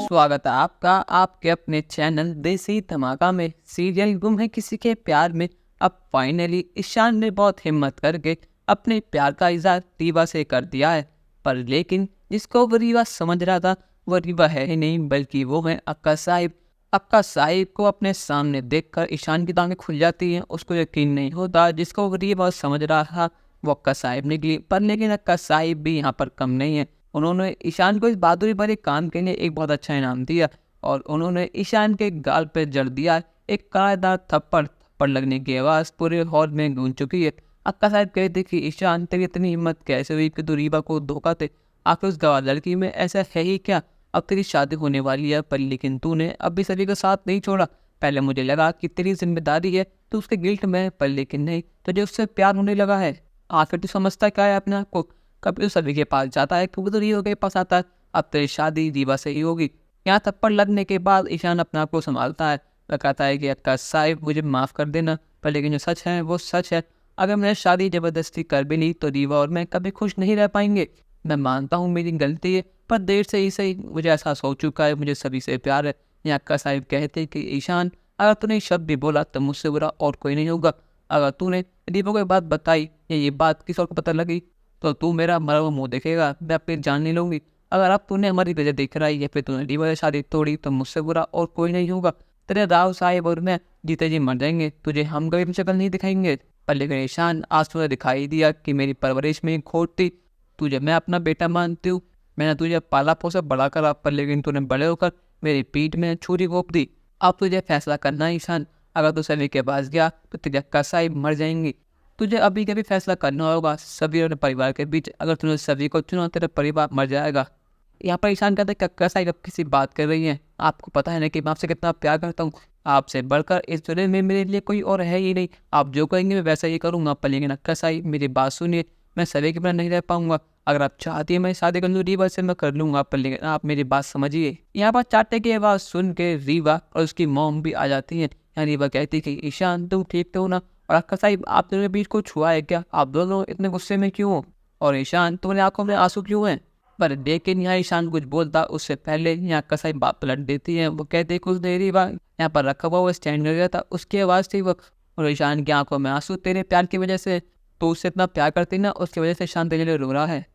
स्वागत है आपका आपके अपने चैनल देसी धमाका में। सीरियल गुम है किसी के प्यार में अब फाइनली ईशान ने बहुत हिम्मत करके अपने प्यार का इजहार रीवा से कर दिया है। पर लेकिन जिसको वो रीवा समझ रहा था वो रीवा है ही नहीं, बल्कि वो है अक्का साहिब। अक्का साहिब को अपने सामने देखकर ईशान की टांगें खुल जाती हैं। उसको यकीन नहीं होता, जिसको वो रीवा समझ रहा था वो अक्का साहिब निकली। पर लेकिन अक्का साहिब भी यहाँ पर कम नहीं है। उन्होंने ईशान को इस बहादुरी भरे काम के लिए एक बहुत अच्छा इनाम दिया और उन्होंने ईशान के गाल पर जड़ दिया एक कायदार थप्पड़। थप्पड़ लगने की आवाज़ पूरे हॉल में गूंज चुकी है। अक्का साहब कहते कि ईशान तेरी इतनी हिम्मत कैसे हुई कि तू रीवा को धोखा दे? आखिर उस गवार लड़की में ऐसा है ही क्या? अब तेरी शादी होने वाली है पर लेकिन तूने अब भी सभी का साथ नहीं छोड़ा। पहले मुझे लगा कि तेरी जिम्मेदारी है, तो उसके गिल्ट में है, पर लेकिन नहीं, तुझे उससे प्यार होने लगा है। आखिर तू समझता क्या है अपने आप को? कभी तो सभी के पास जाता है, कभी तो रीवा के पास आता है। अब तेरी शादी रीवा से ही होगी। यहाँ थप्पड़ लगने के बाद ईशान अपने आप को संभालता है। वह कहता है कि अक्का साहिब मुझे माफ़ कर देना, पर लेकिन जो सच है वो सच है। अगर मैंने शादी ज़बरदस्ती कर भी ली तो रीवा और मैं कभी खुश नहीं रह पाएंगे। मैं मानता हूँ मेरी गलती है, पर देर से ही सही मुझे एहसास हो चुका है, मुझे सभी से प्यार है। यहाँ अक्का साहिब कहते कि ईशान, अगर तूने शब्द भी बोला तो मुझसे बुरा और कोई नहीं होगा। अगर तूने रीवा को ये बात बताई या ये बात किसी और को पता लगी तो तू मेरा मरा हुआ मुँह देखेगा, मैं अपनी जान नहीं लूँगी। अगर अब तूने हमारी वजह देख रहा है या फिर तूने रीवा से शादी तोड़ी तो मुझसे बुरा और कोई नहीं होगा। तेरे राव साहिब और मैं जीते जी मर जाएंगे, तुझे हम कभी शक्ल नहीं दिखाएंगे। पर लेकिन ईशान, आज तुझे दिखाई दिया कि मेरी परवरिश में खोट थी। तुझे मैं अपना बेटा मानती हूँ, मैंने तुझे पाला पोसा बड़ा करा, पर लेकिन तूने बड़े होकर मेरी पीठ में छुरी घोंप दी। अब तुझे फैसला करना है ईशान। अगर तू सभी के पास गया तो तेरी अक्का साहिब मर जाएंगी। तुझे अभी कभी फैसला करना होगा सभी और परिवार के बीच। अगर तूने सभी को चुना तेरा परिवार मर जाएगा। यहाँ पर ईशान कहता है कि अक्का साहिब अब किसी बात कर रही हैं? आपको पता है ना कि मैं आपसे कितना प्यार करता हूँ। आपसे बढ़कर इस दुनिया में मेरे लिए कोई और है ही नहीं। आप जो कहेंगे मैं वैसा ही करूँगा। पर लेकिन अक्का साहिब मेरी बात सुनिए, मैं सभी के बिना नहीं रह पाऊंगा। अगर आप चाहती है मैं शादी कर लूँ रीवा से, मैं कर लूँगा, पर लेकिन आप मेरी बात समझिए। यहाँ पर चाटे की आवाज़ सुन के रीवा और उसकी मॉम भी आ जाती है। यहाँ रीवा कहती कि ईशान तुम ठीक तो हो ना? और अक्का साहिब, आप दोनों के बीच कुछ हुआ है क्या? आप दोनों इतने गुस्से में क्यों हो? और ईशान, तुम्हारी आंखों में आंसू क्यों हैं? पर लेकिन यहाँ ईशान कुछ बोलता उससे पहले यहाँ अक्का साहिब बात पलट देती है। वो कहते कुछ देरी बाद यहाँ पर रखा हुआ वो स्टैंड कर गया था, उसकी आवाज़ थी वो। और ईशान की आंखों में आंसू तेरे प्यार की वजह से। तो उससे इतना प्यार करती ना, उसकी वजह से ईशान तेरे लिए रो रहा है।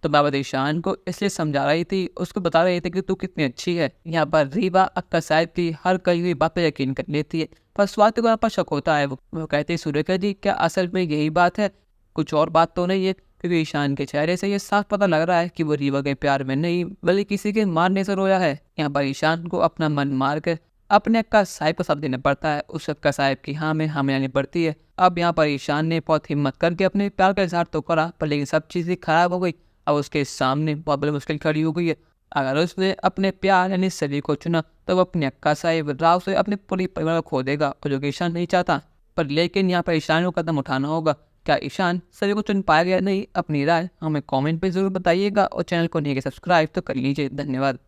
तो बाबा ईशान को इसलिए समझा रही थी, उसको बता रही थी कि तू कितनी अच्छी है। यहाँ पर रीवा अक्का साहिब की हर कही हुई बात पर यकीन कर लेती है, पर स्वाति को यहाँ पर शक होता है। वो कहती है सुरेखा जी, क्या असल में यही बात है, कुछ और बात तो नहीं है? क्योंकि ईशान के चेहरे से ये साफ पता लग रहा है कि वो रीवा के प्यार में नहीं बल्कि किसी के मारने से रोया है। यहाँ पर ईशान को अपना मन मार कर अपने अक्का साहिब को सब देना पड़ता है। उस अक्का साहिब की हाँ में हाँ मिलानी पड़ती है। अब यहाँ पर ईशान ने बहुत हिम्मत करके अपने प्यार का इजहार तो करा, पर लेकिन सब चीज़ें खराब हो गई। अब उसके सामने बहुत बड़ी मुश्किल खड़ी हो गई है। अगर उसने अपने प्यार यानी सभी को चुना तो वो अपने अक्का साहिब राव से अपने पूरी परिवार को खो देगा, और जो कि ईशान नहीं चाहता। पर लेकिन यहाँ पर ईशान को कदम उठाना होगा। क्या ईशान सभी को चुन पाएगा या नहीं? अपनी राय हमें कमेंट पे जरूर बताइएगा और चैनल को नहीं किया सब्सक्राइब तो कर लीजिए। धन्यवाद।